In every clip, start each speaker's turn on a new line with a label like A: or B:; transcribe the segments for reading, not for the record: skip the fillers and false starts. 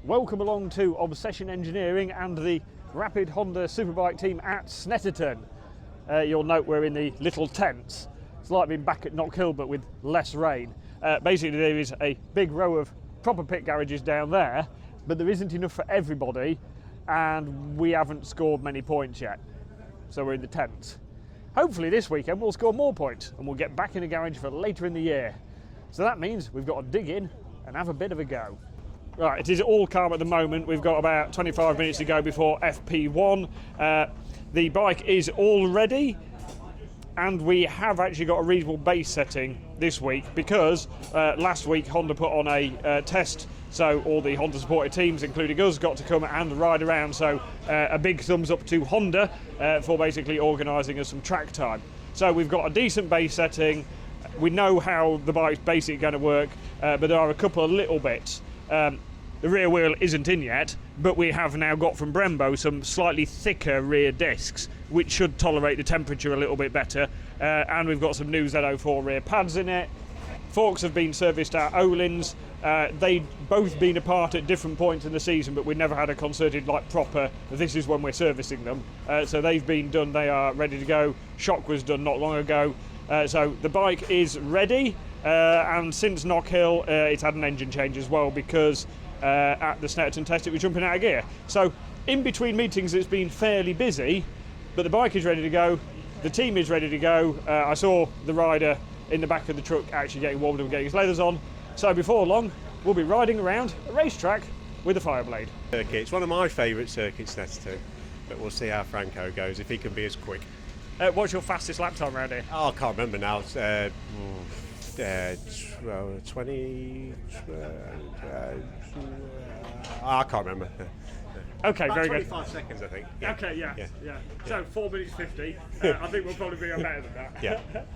A: Welcome along to Obsession Engineering and the Rapid Honda Superbike team at Snetterton. You'll note we're in the little tents. It's like being back at Knock Hill but with less rain. Basically there is a big row of proper pit garages down there, but there isn't enough for everybody and we haven't scored many points yet. So we're in the tents. Hopefully this weekend we'll score more points and we'll get back in the garage for later in the year. So that means we've got to dig in and have a bit of a go. Right, it is all calm at the moment. We've got about 25 minutes to go before FP1. The bike is all ready and we have actually got a reasonable base setting this week because last week Honda put on a test, so all the Honda supported teams, including us, got to come and ride around. So a big thumbs up to Honda for basically organising us some track time. So we've got a decent base setting. We know how the bike's basically going to work, but there are a couple of little bits. The rear wheel isn't in yet, but we have now got from Brembo some slightly thicker rear discs, which should tolerate the temperature a little bit better. And we've got some new Z04 rear pads in it. Forks have been serviced at Olin's. They'd both been apart at different points in the season, but we never had a concerted, like, proper, this is when we're servicing them. So they've been done, they are ready to go. Shock was done not long ago. So the bike is ready, and since Knock Hill, it's had an engine change as well because at the Snetterton test it was jumping out of gear. So in between meetings it's been fairly busy, but the bike is ready to go, the team is ready to go. I saw the rider in the back of the truck actually getting warmed up and getting his leathers on. So before long we'll be riding around a racetrack with a Fireblade.
B: It's one of my favourite circuits, Snetterton, but we'll see how Franco goes, if he can be as quick.
A: What's your fastest lap time around here?
B: Oh, I can't remember now. 20... I can't remember.
A: Okay,
B: about
A: very
B: 25 seconds, I think.
A: Yeah. Okay, yeah. So 4 minutes 50. I think we'll probably be better than that.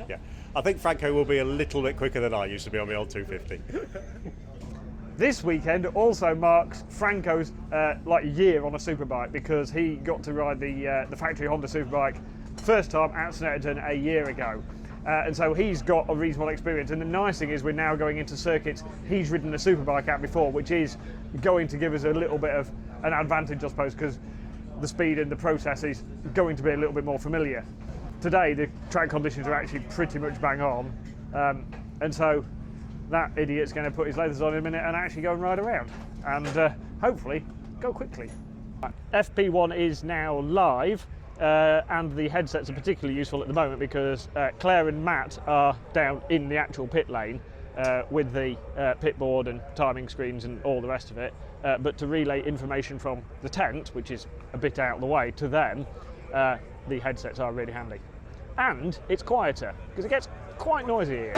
B: Yeah. I think Franco will be a little bit quicker than I used to be on my old 250.
A: This weekend also marks Franco's year on a superbike because he got to ride the factory Honda Superbike first time at Snetterton a year ago. And so he's got a reasonable experience, and the nice thing is we're now going into circuits he's ridden a superbike at before, which is going to give us a little bit of an advantage, I suppose, because the speed and the process is going to be a little bit more familiar. Today the track conditions are actually pretty much bang on, and so that idiot's going to put his leathers on in a minute and actually go and ride around and hopefully go quickly. FP1 is now live. And the headsets are particularly useful at the moment because Claire and Matt are down in the actual pit lane with the pit board and timing screens and all the rest of it. But to relay information from the tent, which is a bit out of the way, to them, the headsets are really handy. And it's quieter because it gets quite noisy here.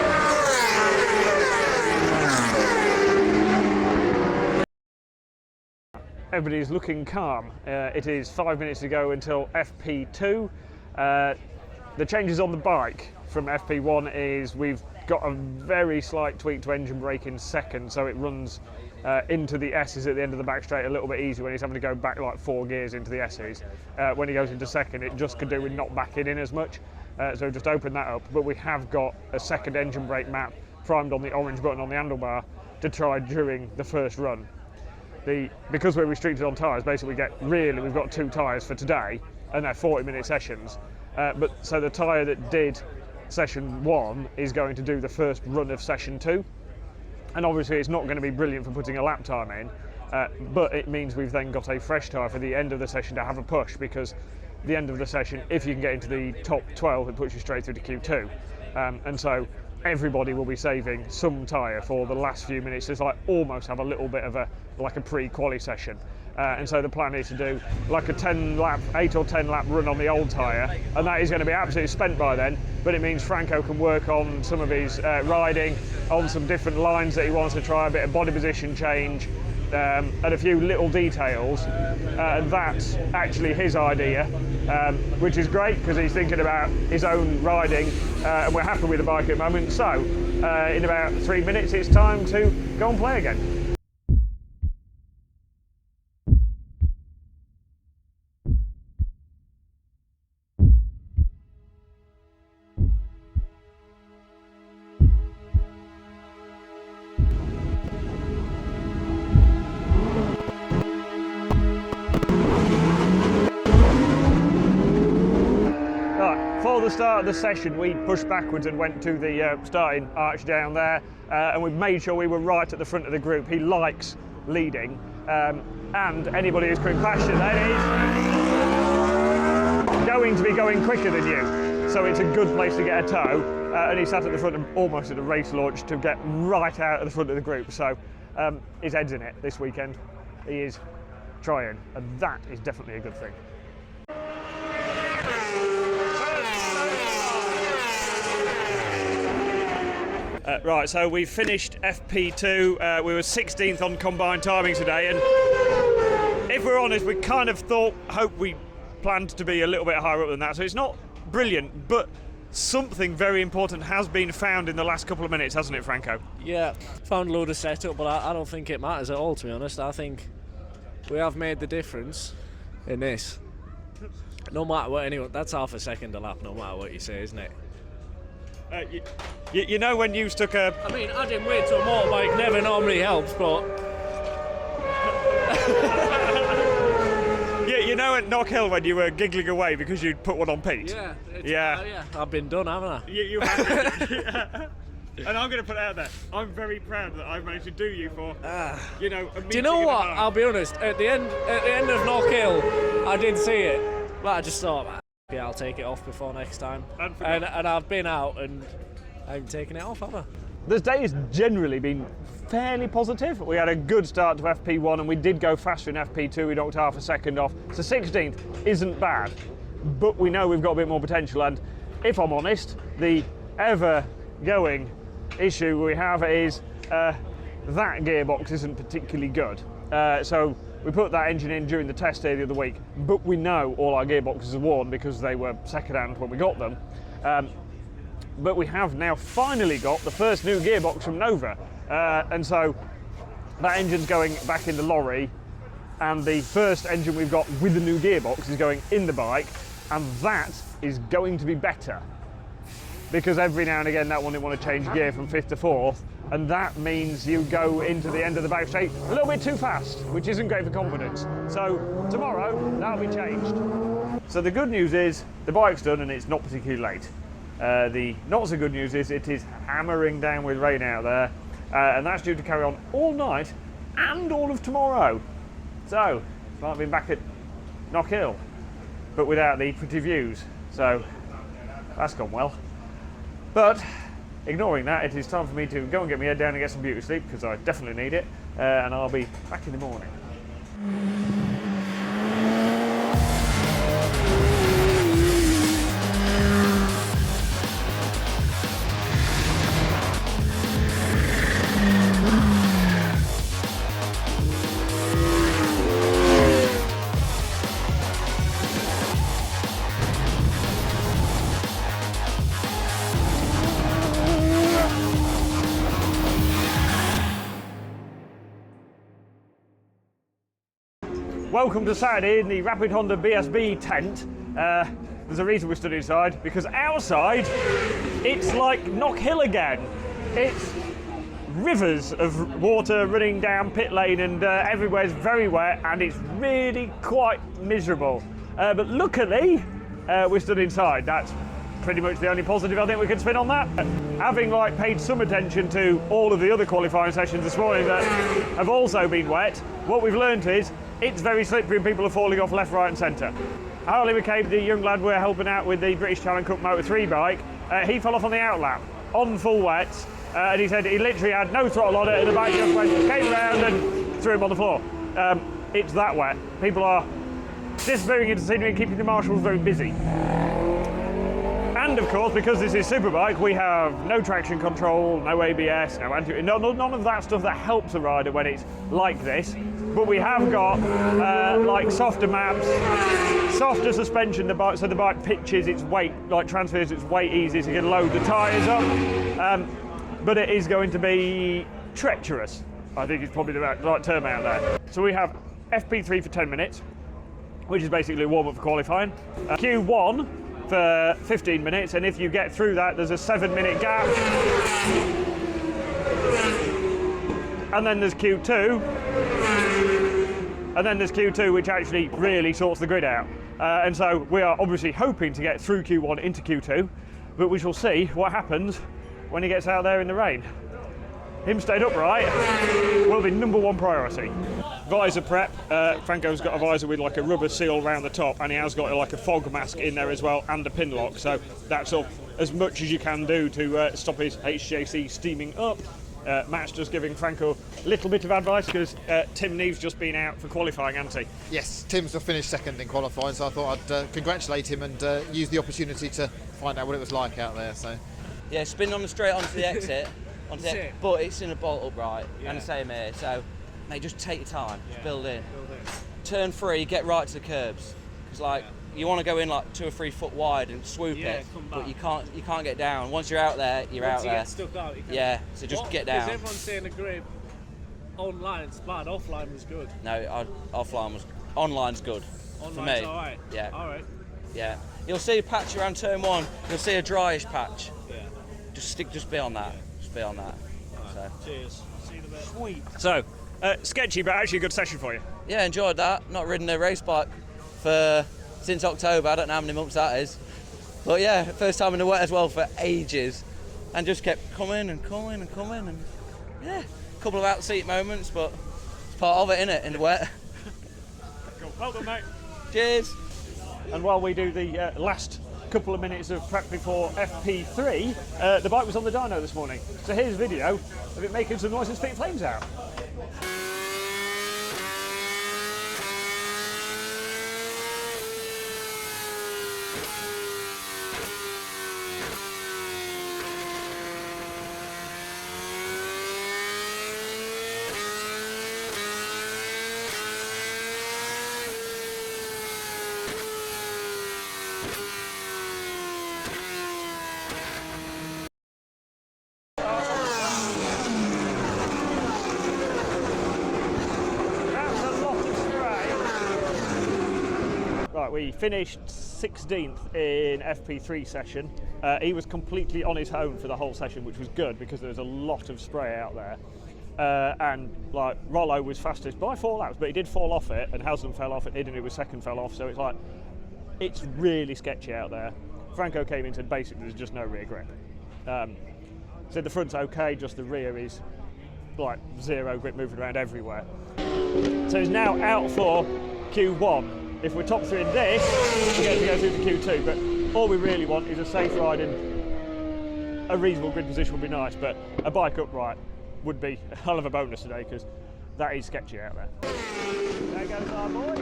A: Everybody's looking calm. It is 5 minutes to go until FP2. The changes on the bike from FP1 is we've got a very slight tweak to engine brake in second, so it runs into the S's at the end of the back straight a little bit easier when he's having to go back like 4 gears into the S's. When he goes into second, it just could do with not backing in as much, so just open that up. But we have got a second engine brake map primed on the orange button on the handlebar to try during the first run. Because we're restricted on tyres, basically we've got 2 tyres for today and they're 40-minute sessions. So the tyre that did session 1 is going to do the first run of session 2. And obviously it's not going to be brilliant for putting a lap time in, but it means we've then got a fresh tyre for the end of the session to have a push, because the end of the session, if you can get into the top 12, it puts you straight through to Q2. And so everybody will be saving some tyre for the last few minutes to almost have a little bit of a pre-quali session. And so the plan is to do like a 8 or 10 lap run on the old tyre, and that is going to be absolutely spent by then, but it means Franco can work on some of his riding, on some different lines that he wants to try, a bit of body position change, and a few little details, and that's actually his idea, which is great because he's thinking about his own riding, and we're happy with the bike at the moment. So in about 3 minutes it's time to go and play again. start of the session, we pushed backwards and went to the starting arch down there, and we made sure we were right at the front of the group. He likes leading, and anybody who's coming past you then is going to be going quicker than you. So it's a good place to get a tow, and he sat at the front and almost at a race launch to get right out at the front of the group. So his head's in it this weekend. He is trying, and that is definitely a good thing. Right, so we finished FP2. We were 16th on combined timing today, and if we're honest, we kind of hoped we planned to be a little bit higher up than that. So it's not brilliant, but something very important has been found in the last couple of minutes, hasn't it, Franco?
C: Yeah, found a load of setup, but I don't think it matters at all, to be honest. I think we have made the difference in this. No matter what, anyway, that's half a second a lap, no matter what you say, isn't it?
A: You know when you stuck a...
C: I mean, adding weight to a motorbike never normally helps, but...
A: You know at Knock Hill when you were giggling away because you'd put one on Pete?
C: Yeah.
A: Yeah.
C: I've been done, haven't I?
A: You have. And I'm going to put it out there. I'm very proud that I've managed to do you for, a meeting.
C: Do you know what? I'll be honest. At the end of Knock Hill, I did see it, but I just thought, yeah, I'll take it off before next time. And I've been out and I haven't taken it off, have I?
A: This day has generally been fairly positive. We had a good start to FP1 and we did go faster in FP2. We knocked half a second off. So 16th isn't bad, but we know we've got a bit more potential. And if I'm honest, the ever-going issue we have is that gearbox isn't particularly good. So we put that engine in during the test day the other week, but we know all our gearboxes are worn because they were second-hand when we got them. But we have now finally got the first new gearbox from Nova. And so that engine's going back in the lorry, and the first engine we've got with the new gearbox is going in the bike, and that is going to be better. Because every now and again that one didn't want to change gear from 5th to 4th, and that means you go into the end of the back straight a little bit too fast, which isn't great for confidence. So tomorrow, that'll be changed. So the good news is the bike's done and it's not particularly late. The not so good news is it is hammering down with rain out there, and that's due to carry on all night and all of tomorrow. So, might have been back at Knock Hill, but without the pretty views. So, that's gone well. But, ignoring that, it is time for me to go and get my head down and get some beauty sleep, because I definitely need it, and I'll be back in the morning. Welcome to Saturday in the Rapid Honda BSB tent. There's a reason we stood inside, because outside it's like Knock Hill again. It's rivers of water running down pit lane, and everywhere's very wet, and it's really quite miserable. But luckily we stood inside. That's pretty much the only positive I think we can spin on that. Having paid some attention to all of the other qualifying sessions this morning that have also been wet, what we've learned is it's very slippery and people are falling off left, right and centre. Harley McCabe, the young lad we're helping out with the British Challenge Cup Moto 3 bike, he fell off on the outlap on full wets, and he said he literally had no throttle on it and the bike just came around and threw him on the floor. It's that wet. People are disappearing into the scenery and keeping the marshals very busy. And of course, because this is Superbike, we have no traction control, no ABS, no anti, none of that stuff that helps a rider when it's like this. But we have got softer maps, softer suspension, so the bike pitches its weight, transfers its weight easy, so you can load the tyres up. But it is going to be treacherous. I think it's probably the right term out there. So we have FP3 for 10 minutes, which is basically a warm-up for qualifying. Q1 for 15 minutes, and if you get through that, there's a 7-minute gap. And then there's Q2. And then there's Q2, which actually really sorts the grid out. And so we are obviously hoping to get through Q1 into Q2, but we shall see what happens when he gets out there in the rain. Him stayed upright will be number one priority. Visor prep, Franco's got a visor with like a rubber seal around the top, and he has got like a fog mask in there as well, and a pin lock, so that's all as much as you can do to stop his HJC steaming up. Matt's just giving Franco a little bit of advice because Tim Neve's just been out for qualifying, hasn't he?
D: Yes, Tim's just finished second in qualifying, so I thought I'd congratulate him and use the opportunity to find out what it was like out there. So,
E: yeah, spin on the straight onto the exit, but it's in a bolt upright, and the same here. So, mate, just take your time, just build in. Turn 3, get right to the curbs, because like you want to go in like 2 or 3 foot wide and swoop it, but you can't get down. Once you're out there, you're out there.
C: Once you get stuck out, you can't.
E: Yeah, so just get down.
C: Because everyone's saying the grip online's bad, offline was good.
E: No, online's good.
C: Online's
E: for me.
C: alright.
E: Yeah.
C: Alright.
E: Yeah. You'll see a patch around turn 1. You'll see a dryish patch.
C: Yeah.
E: Just be on that. Just be on that. So.
C: Cheers. See you in a bit.
A: Sweet. So, sketchy, but actually a good session for you.
E: Yeah, enjoyed that. Not ridden a race bike since October. I don't know how many months that is. But yeah, first time in the wet as well for ages. And just kept coming and coming and coming. And yeah, a couple of out-seat moments, but it's part of it, innit, in the wet.
A: Cool. Well done, mate.
E: Cheers.
A: And while we do the last couple of minutes of prep before FP3, the bike was on the dyno this morning. So here's a video of it making some noise and spitting flames out. Right, we finished 16th in FP3 session. He was completely on his own for the whole session, which was good because there was a lot of spray out there. And like Rollo was fastest by 4 laps, but he did fall off it, and Haslam fell off it, and it was second fell off. So it's like, it's really sketchy out there. Franco came in and said basically there's just no rear grip. Said the front's okay, just the rear is like zero grip moving around everywhere. So he's now out for Q1. If we're top 3 in this, we get to go through to Q2, but all we really want is a safe ride in a reasonable grid position would be nice, but a bike upright would be a hell of a bonus today because that is sketchy out there. There goes our boy.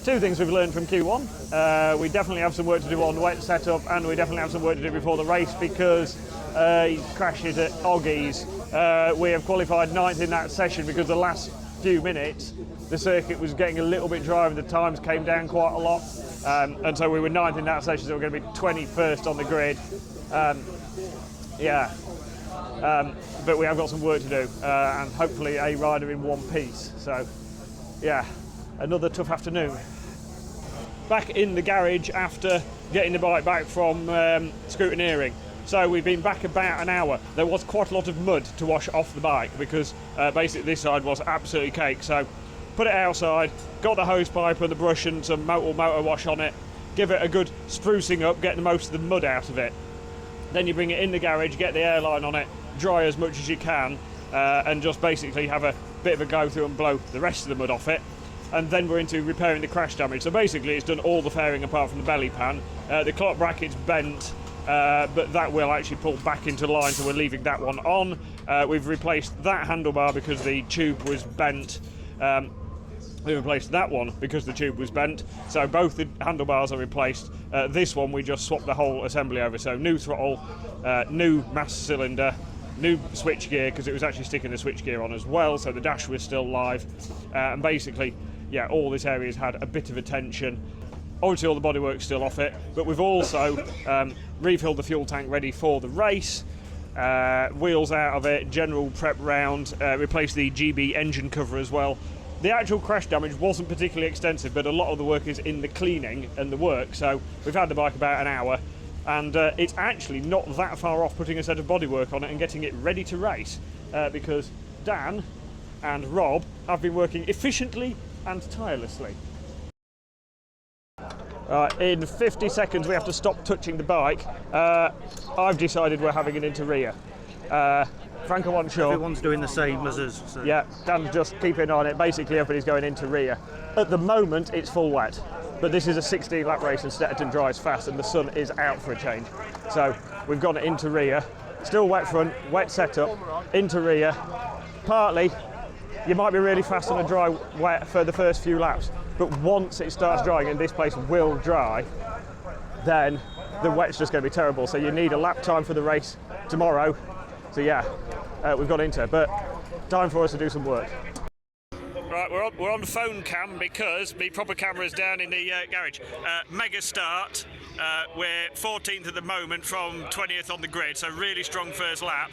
A: 2 things we've learned from Q1. We definitely have some work to do on wet setup, and we definitely have some work to do before the race because he crashes at Oggies. We have qualified 9th in that session because the last few minutes the circuit was getting a little bit dry and the times came down quite a lot, and so we were 9th in that session, so we're going to be 21st on the grid. But we have got some work to do, and hopefully a rider in one piece. So yeah, another tough afternoon. Back in the garage after getting the bike back from scrutineering. So we've been back about an hour. There was quite a lot of mud to wash off the bike because basically this side was absolutely caked. So put it outside, got the hose pipe and the brush and some motor wash on it, give it a good sprucing up, get the most of the mud out of it. Then you bring it in the garage, get the airline on it, dry as much as you can, and just basically have a bit of a go through and blow the rest of the mud off it. And then we're into repairing the crash damage. So basically it's done all the fairing apart from the belly pan. The clock bracket's bent, but that will actually pull back into line, so we're leaving that one on. We've replaced that handlebar because the tube was bent. We replaced that one because the tube was bent, so both the handlebars are replaced. This one we just swapped the whole assembly over, so new throttle, new master cylinder, new switch gear because it was actually sticking the switch gear on as well, so the dash was still live, and basically, yeah, all this area's had a bit of attention. Obviously all the bodywork's still off it, but we've also refilled the fuel tank ready for the race. Wheels out of it, general prep round, replaced the GB engine cover as well. The actual crash damage wasn't particularly extensive, but a lot of the work is in the cleaning and the work, so we've had the bike about an hour, and it's actually not that far off putting a set of bodywork on it and getting it ready to race, because Dan and Rob have been working efficiently and tirelessly. In 50 seconds we have to stop touching the bike. I've decided we're having an into rear. Franco wasn't sure.
F: Everyone's doing the same as us. So.
A: Yeah, Dan's just keeping on it. Basically everybody's going into rear. At the moment it's full wet, but this is a 16 lap race and Snetterton drives fast and the sun is out for a change. So we've gone into rear. Still wet front, wet setup, into rear. Partly, you might be really fast on a dry wet for the first few laps, but once it starts drying, and this place will dry, then the wet's just going to be terrible. So you need a lap time for the race tomorrow. So yeah, we've got into it, but time for us to do some work. Right, we're on phone cam because the proper camera's down in the garage. Mega start. We're 14th at the moment from 20th on the grid, so really strong first lap.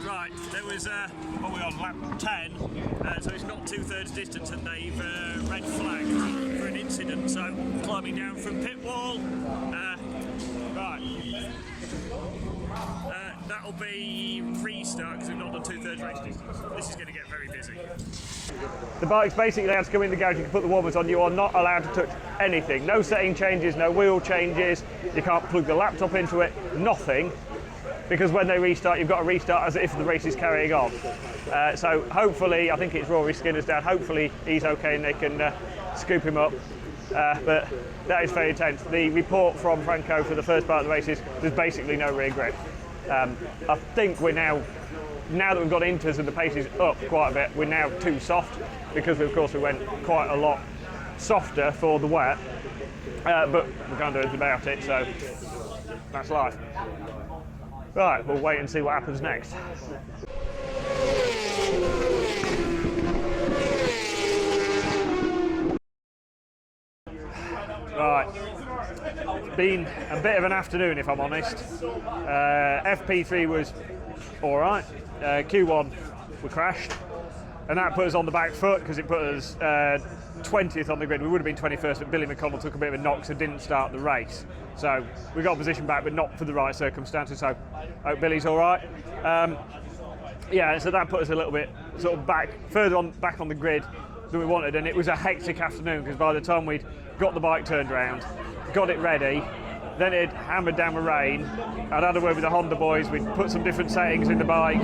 A: Right, there was, what are we on, lap 10, so it's not 2/3 distance and they've red flagged for an incident, so climbing down from pit wall. Right. That'll be restart because we've not done 2/3 race distance. This is going to get very busy. The bikes basically have to come in the garage, you can put the warmers on, you are not allowed to touch anything. No setting changes, no wheel changes, you can't plug the laptop into it, nothing. Because when they restart, you've got to restart as if the race is carrying on. So hopefully, I think it's Rory Skinner's dad, hopefully he's okay and they can scoop him up. But that is very intense. The report from Franco for the first part of the race is there's basically no rear grip. I think we're now that we've got inters and the pace is up quite a bit, we're now too soft because of course we went quite a lot softer for the wet. But we can't do anything about it, so that's life. Right, we'll wait and see what happens next. Right, it's been a bit of an afternoon if I'm honest. FP3 was alright, Q1 we crashed, and that put us on the back foot because it put us 20th on the grid. We would have been 21st, but Billy McConnell took a bit of a knock so didn't start the race. So we got position back, but not for the right circumstances, so I hope Billy's alright. Yeah, so that put us a little bit sort of further back on the grid than we wanted, and it was a hectic afternoon because by the time we'd got the bike turned around, got it ready, then it hammered down with rain. I'd had a word with the Honda boys, we'd put some different settings in the bike,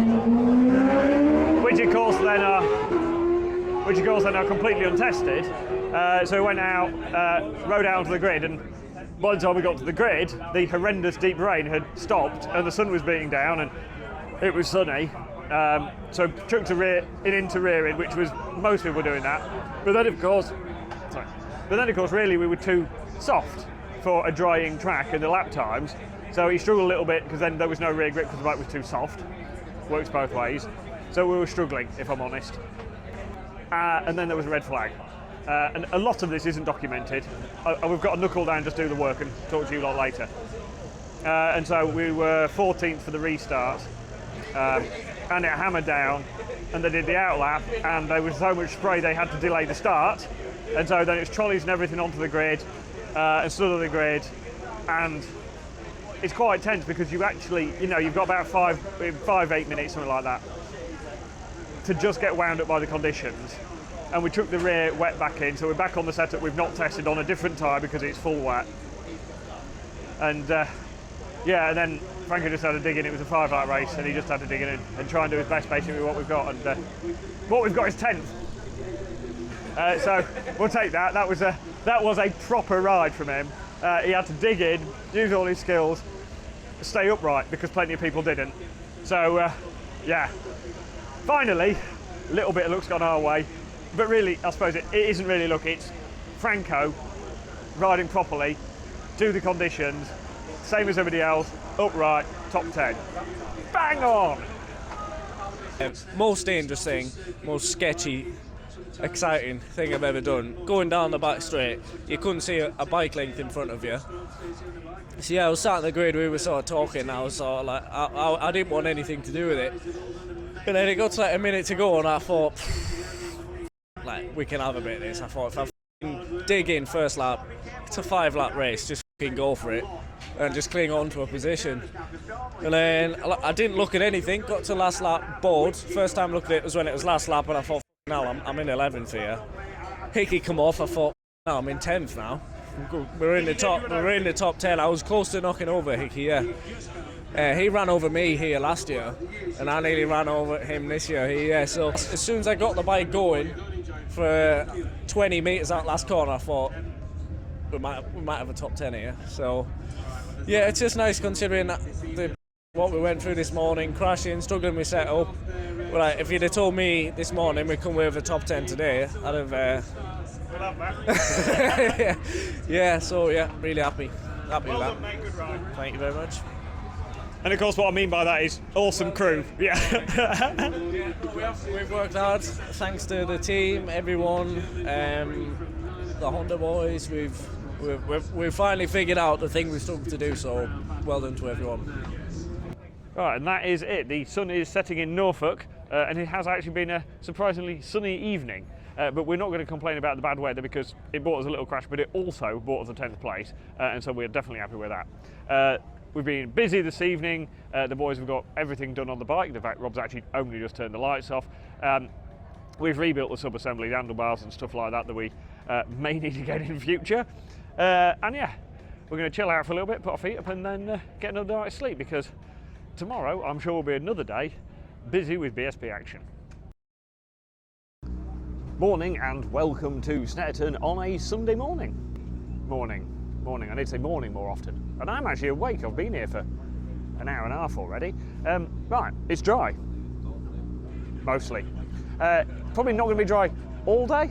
A: which of course then are completely untested. So we went out, rode out onto the grid, and by the time we got to the grid, the horrendous deep rain had stopped and the sun was beating down and it was sunny. So chucked a rear into rear in, which was, most people were doing that. But then of course, really we were too soft for a drying track in the lap times. So he struggled a little bit because then there was no rear grip because the bike was too soft. Works both ways. So we were struggling, if I'm honest. And then there was a red flag. And a lot of this isn't documented. We've got to knuckle down, just do the work and talk to you a lot later. And so we were 14th for the restart. And it hammered down and they did the outlap and there was so much spray they had to delay the start. And so then it's trolleys and everything onto the grid and stood on the grid, and it's quite tense because you actually, you've got about 8 minutes, something like that, to just get wound up by the conditions. And we took the rear wet back in, so we're back on the setup we've not tested on a different tyre because it's full wet. And yeah, and then Franco just had to dig in. It was a 5 lap race and he just had to dig in and try and do his best basically with what we've got, and what we've got is 10th. So we'll take that. That was a proper ride from him. He had to dig in, use all his skills, stay upright because plenty of people didn't. So yeah, finally a little bit of luck's gone our way, but really I suppose it isn't really luck. It's Franco riding properly, do the conditions, same as everybody else, upright, top 10. Bang on!
C: Most dangerous thing, most sketchy, exciting thing I've ever done. Going down the back straight, you couldn't see a bike length in front of you. So yeah, I was sat on the grid, we were sort of talking, I was sort of like, I didn't want anything to do with it. And then it got to like a minute to go and I thought, like, we can have a bit of this. I thought, if I dig in first lap, it's a 5 lap race, just go for it and just cling on to a position. And then I didn't look at anything, got to last lap, bored. First time I looked at it was when it was last lap and I thought, now I'm in 11th here. Hickey come off, I thought, no, I'm in 10th now. We're in the top 10. I was close to knocking over Hickey, yeah. He ran over me here last year, and I nearly ran over him this year. So as soon as I got the bike going for 20 metres out last corner, I thought we might have a top 10 here. So yeah, it's just nice considering that what we went through this morning, crashing, struggling with setup. Right, if you'd have told me this morning we'd come with a top 10 today, I'd have. Yeah, so yeah, really happy with that.
A: Mate, good ride.
C: Thank you very much.
A: And of course, what I mean by that is awesome crew. Yeah.
C: We've worked hard, thanks to the team, everyone, the Honda boys. We've finally figured out the thing we've struggled to do. So well done to everyone.
A: Right, and that is it. The sun is setting in Norfolk, and it has actually been a surprisingly sunny evening. But we're not going to complain about the bad weather because it brought us a little crash, but it also brought us a 10th place, and so we're definitely happy with that. We've been busy this evening. The boys have got everything done on the bike. In fact, Rob's actually only just turned the lights off. We've rebuilt the sub-assembly, the handlebars and stuff like that we may need to get in future. And yeah, we're going to chill out for a little bit, put our feet up, and then get another night's sleep, because tomorrow I'm sure will be another day busy with BSB action. Morning and welcome to Snetterton on a Sunday morning. Morning. I need to say morning more often. And I'm actually awake. I've been here for an hour and a half already. Right, it's dry. Mostly. Probably not going to be dry all day,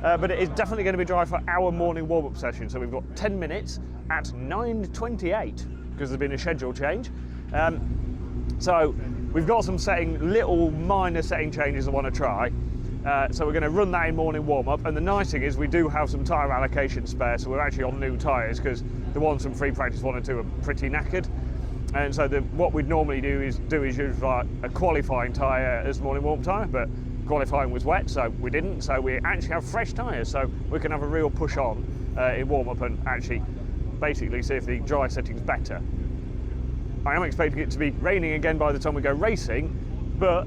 A: but it is definitely going to be dry for our morning warm-up session. So we've got 10 minutes at 9:28 because there's been a schedule change. So we've got some little minor setting changes I want to try. So we're going to run that in morning warm-up, and the nice thing is we do have some tyre allocation spare, so we're actually on new tyres because the ones from free practice 1 and 2 are pretty knackered. And so what we'd normally do is use like a qualifying tyre as morning warm-up tyre, but qualifying was wet, so we didn't. So we actually have fresh tyres, so we can have a real push on in warm-up and actually basically see if the dry setting's better. I am expecting it to be raining again by the time we go racing, but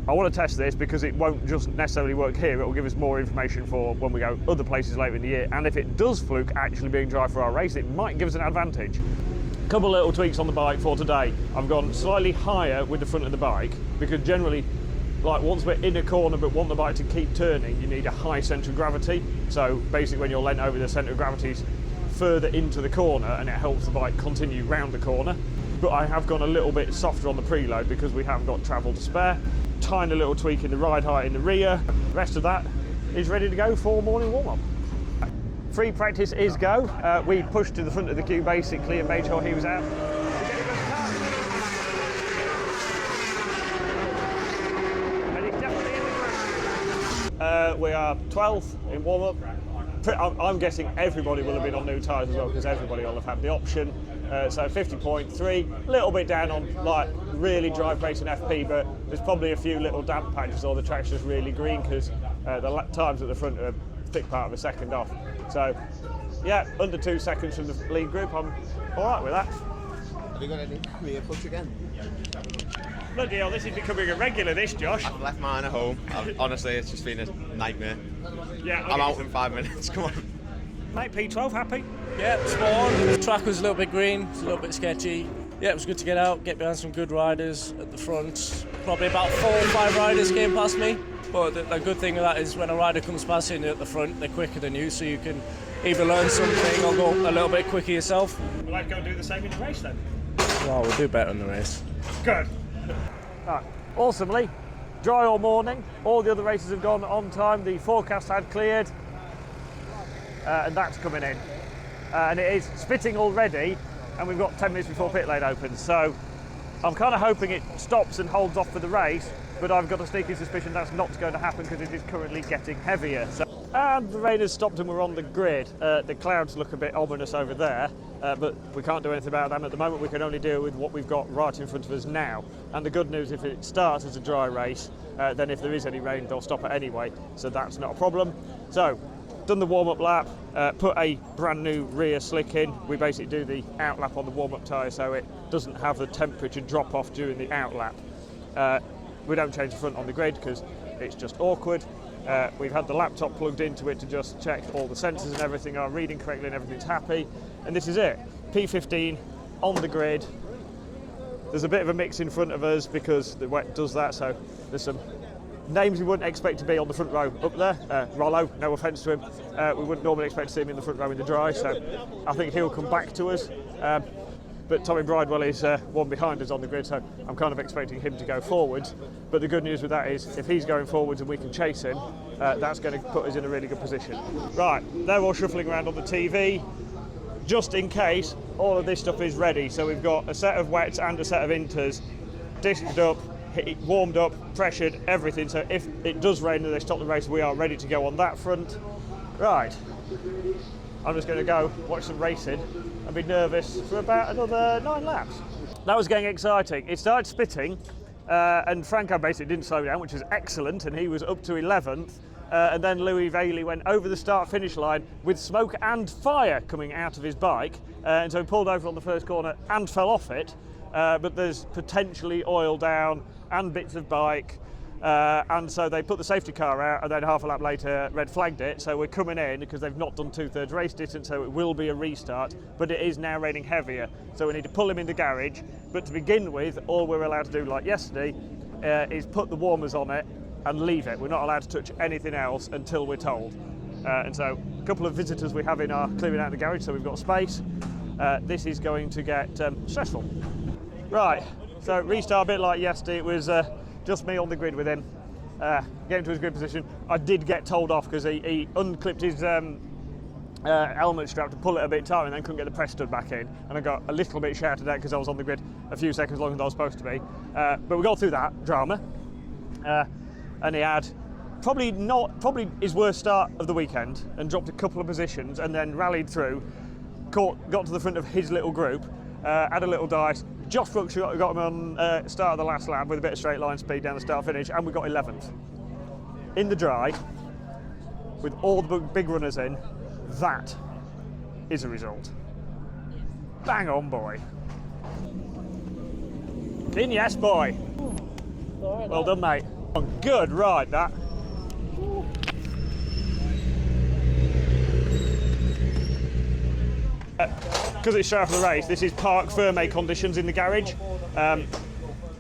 A: I want to test this because it won't just necessarily work here. It will give us more information for when we go other places later in the year. And if it does fluke actually being dry for our race, it might give us an advantage. A couple of little tweaks on the bike for today. I've gone slightly higher with the front of the bike because generally, like once we're in a corner but want the bike to keep turning, you need a high centre of gravity. So basically when you're leant over, the centre of gravity is further into the corner and it helps the bike continue round the corner. But I have gone a little bit softer on the preload because we haven't got travel to spare. Tiny little tweak in the ride height in the rear. The rest of that is ready to go for morning warm-up. Free practice is go. We pushed to the front of the queue basically and made sure he was out. And he's definitely in the group. We are 12th in warm-up. I'm guessing everybody will have been on new tyres as well because everybody will have had the option. So 50.3, a little bit down on like really dry pace and FP, but there's probably a few little damp patches or the track's just really green because the times at the front are a thick part of a second off. So yeah, under 2 seconds from the lead group, I'm all right with that.
G: Have you got any rear push again?
A: Bloody hell, this is becoming a regular, this, Josh.
G: I've left mine at home. Honestly, it's just been a nightmare.
A: Yeah,
G: I'm out in 5 minutes, come on.
A: Mate, P12, happy?
C: Yeah, spot on. The track was a little bit green, it's a little bit sketchy. Yeah, it was good to get out, get behind some good riders at the front. Probably about 4 or 5 riders came past me. But the good thing of that is when a rider comes past you at the front, they're quicker than you, so you can either learn something or go a little bit quicker yourself.
A: We'll have to go and do the same in the race then.
C: Well, we'll do better in the race.
A: Good. Right. Awesomely, dry all morning. All the other races have gone on time. The forecast had cleared. And that's coming in. And it is spitting already, and we've got 10 minutes before pit lane opens. So I'm kind of hoping it stops and holds off for the race, but I've got a sneaky suspicion that's not going to happen because it is currently getting heavier. And the rain has stopped and we're on the grid. The clouds look a bit ominous over there, but we can't do anything about them at the moment. We can only deal with what we've got right in front of us now. And the good news, if it starts as a dry race, then if there is any rain, they'll stop it anyway. So that's not a problem. So, done the warm-up lap, put a brand new rear slick in. We basically do the out lap on the warm-up tyre so it doesn't have the temperature drop off during the out lap. We don't change the front on the grid because it's just awkward. We've had the laptop plugged into it to just check all the sensors and everything are reading correctly and everything's happy. And this is it. P15 on the grid. There's a bit of a mix in front of us because the wet does that, so there's some names we wouldn't expect to be on the front row up there. Rollo, no offence to him, we wouldn't normally expect to see him in the front row in the dry, so I think he'll come back to us. But Tommy Bridewell is one behind us on the grid, so I'm kind of expecting him to go forwards. But the good news with that is if he's going forwards and we can chase him, that's going to put us in a really good position. Right, they're all shuffling around on the TV, just in case all of this stuff is ready. So we've got a set of wets and a set of inters, disked up, warmed up, pressured, everything. So if it does rain and they stop the race, we are ready to go on that front. Right, I'm just going to go watch some racing and be nervous for about another 9 laps. That was getting exciting. It started spitting and Franco basically didn't slow down, which was excellent, and he was up to 11th. And then Louis Bailey went over the start-finish line with smoke and fire coming out of his bike, and so he pulled over on the first corner and fell off it. But there's potentially oil down and bits of bike, and so they put the safety car out, and then half a lap later red flagged it. So we're coming in because they've not done 2/3 race distance, so it will be a restart, but it is now raining heavier, so we need to pull him in the garage. But to begin with, all we're allowed to do, like yesterday, is put the warmers on it and leave it. We're not allowed to touch anything else until we're told. And so a couple of visitors we have in our clearing out the garage, so we've got space. This is going to get stressful. Right, so restart a bit like yesterday. It was just me on the grid with him, getting to his grid position. I did get told off because he unclipped his helmet strap to pull it a bit tighter and then couldn't get the press stud back in, and I got a little bit shouted at because I was on the grid a few seconds longer than I was supposed to be. But we got through that drama, and he had probably his worst start of the weekend and dropped a couple of positions and then rallied through, got to the front of his little group, had a little dice. Josh Brooks got him on start of the last lap with a bit of straight line speed down the start finish, and we got 11th. In the dry, with all the big runners in, that is a result. Bang on, boy. In, yes, boy. Well done, mate. Good ride, that. Because it's straight after the race, this is park firme conditions in the garage.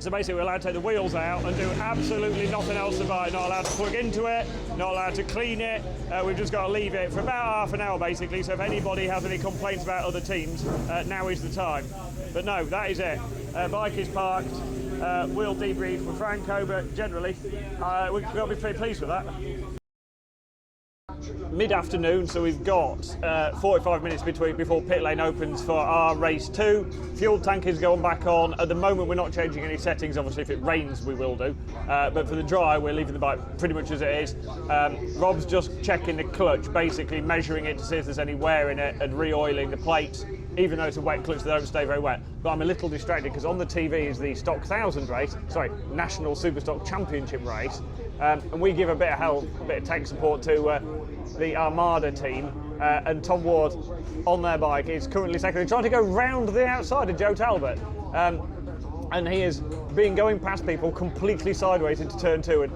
A: So basically we're allowed to take the wheels out and do absolutely nothing else about it. Not allowed to plug into it, not allowed to clean it. We've just got to leave it for about half an hour basically, so if anybody has any complaints about other teams, now is the time. But no, that is it. Bike is parked, we'll debrief with Franco, but generally we've got to be pretty pleased with that. Mid-afternoon, so we've got 45 minutes before pit lane opens for our race 2. Fuel tank is going back on. At the moment we're not changing any settings, obviously if it rains we will do, but for the dry we're leaving the bike pretty much as it is. Rob's just checking the clutch, basically measuring it to see if there's any wear in it and re-oiling the plates, even though it's a wet clutch they don't stay very wet. But I'm a little distracted because on the TV is the Stock 1000 race, sorry, National Superstock Championship race, and we give a bit of help, a bit of tank support to the Armada team, and Tom Ward on their bike is currently second. They're trying to go round the outside of Joe Talbot, and he has been going past people completely sideways into turn 2, and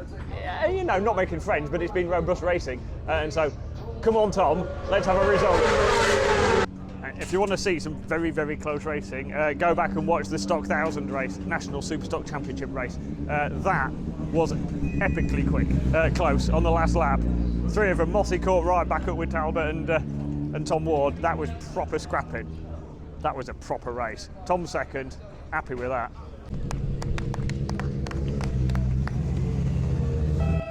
A: you know, not making friends, but it's been robust racing, and so come on Tom, let's have a result. If you want to see some very, very close racing, go back and watch the Stock 1000 race, National Superstock Championship race. That was epically quick, close on the last lap. 3 of them, Mossy caught right back up with Talbot and Tom Ward. That was proper scrapping. That was a proper race. Tom second, happy with that.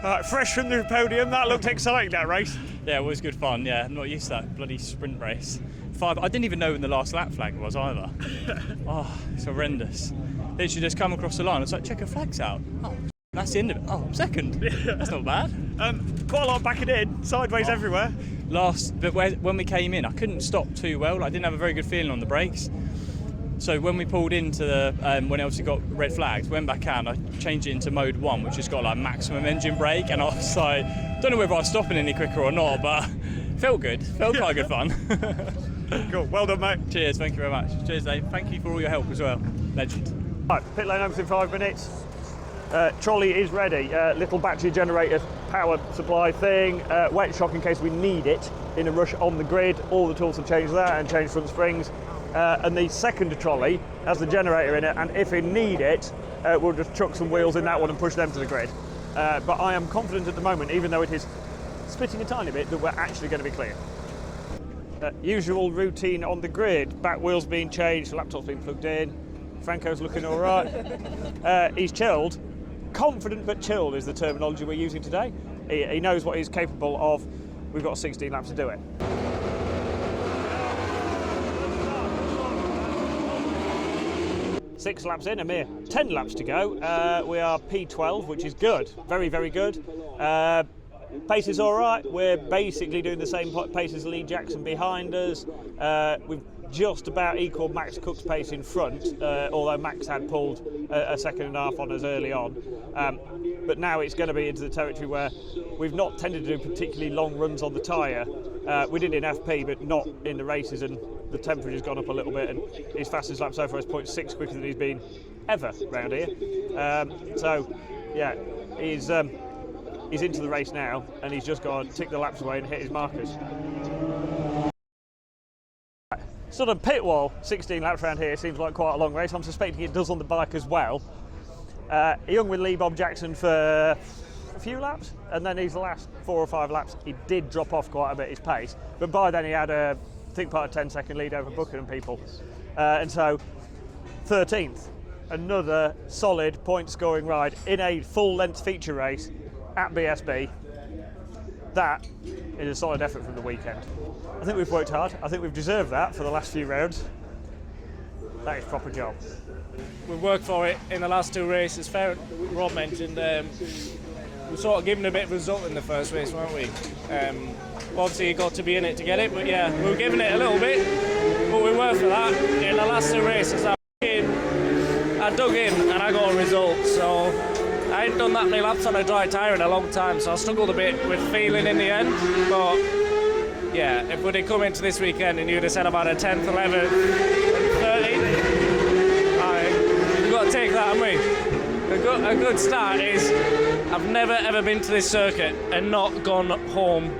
A: Right, fresh from the podium, that looked exciting, that race.
H: Yeah, it was good fun, yeah. I'm not used to that bloody sprint race. I didn't even know when the last lap flag was either. Oh, it's horrendous. Literally just come across the line, I was like, check your flags out. Oh, that's the end of it. Oh, I'm second. That's not bad.
A: Quite a lot backing in, sideways everywhere.
H: But when we came in, I couldn't stop too well. I didn't have a very good feeling on the brakes. So when we pulled into the, when it obviously got red flags, went back out, I changed it into mode 1, which has got like maximum engine brake, and I was like, don't know whether I was stopping any quicker or not, but felt good. Felt quite good fun.
A: Cool, well done, mate.
H: Cheers, thank you very much. Cheers, Dave. Thank you for all your help as well. Legend.
A: Right, pit lane opens in 5 minutes. Trolley is ready. Little battery generator power supply thing, wet shock in case we need it in a rush on the grid. All the tools have changed that and changed front springs. And the second trolley has the generator in it, and if we need it, we'll just chuck some wheels in that one and push them to the grid. But I am confident at the moment, even though it is splitting a tiny bit, that we're actually going to be clear. Usual routine on the grid, back wheels being changed, laptop's been plugged in, Franco's looking all right. He's chilled. Confident but chilled is the terminology we're using today. He knows what he's capable of. We've got 16 laps to do it. Six laps in, a mere 10 laps to go. We are P12, which is good, very, very good. Pace is all right. We're basically doing the same pace as Lee Jackson behind us. We've just about equalled Max Cook's pace in front, although Max had pulled a second and a half on us early on. But now it's going to be into the territory where we've not tended to do particularly long runs on the tyre. We did in FP, but not in the races, and the temperature's gone up a little bit, and his fastest lap so far is 0.6 quicker than he's been ever round here. So, yeah, he's into the race now, and he's just got to tick the laps away and hit his markers. Sort of pit wall, 16 laps around here seems like quite a long race. I'm suspecting it does on the bike as well. He hung with Lee Bob Jackson for a few laps, and then his last 4 or 5 laps he did drop off quite a bit his pace, but by then he had a, I think, part of 10-second lead over Booker and people. And so 13th, another solid point scoring ride in a full length feature race at BSB. That is a solid effort from the weekend. I think we've worked hard. I think we've deserved that for the last few rounds. That is proper job.
C: We worked for it in the last 2 races. Fair, Rob mentioned we sort of given a bit of a result in the first race, weren't we? Obviously you got to be in it to get it, but yeah, we were giving it a little bit, but we were for that. In the last 2 races I dug in and I got a result, so I ain't done that many laps on a dry tyre in a long time, so I struggled a bit with feeling in the end. But yeah, if we'd have come into this weekend and you'd have said about a 10th, 11th, 13th, we've got to take that, haven't we? A good start is, I've never ever been to this circuit and not gone home,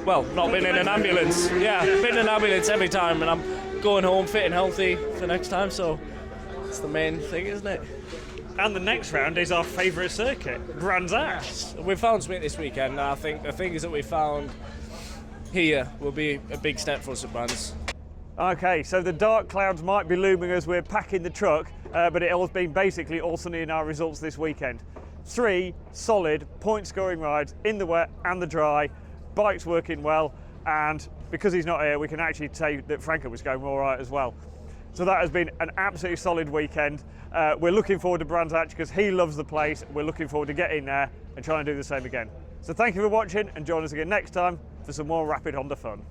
C: well, not been in an ambulance. Yeah, been in an ambulance every time, and I'm going home fit and healthy for next time, so it's the main thing, isn't it?
A: And the next round is our favourite circuit, Brands Hatch.
C: We found something this weekend, and I think the things that we found here will be a big step for us at Brands.
A: Okay, so the dark clouds might be looming as we're packing the truck, but it has been basically all sunny in our results this weekend. 3 solid point-scoring rides in the wet and the dry, bike's working well, and because he's not here, we can actually say that Franco was going all right as well. So that has been an absolutely solid weekend. We're looking forward to Brands Hatch because he loves the place. We're looking forward to getting there and trying to do the same again. So thank you for watching, and join us again next time for some more Rapid Honda fun.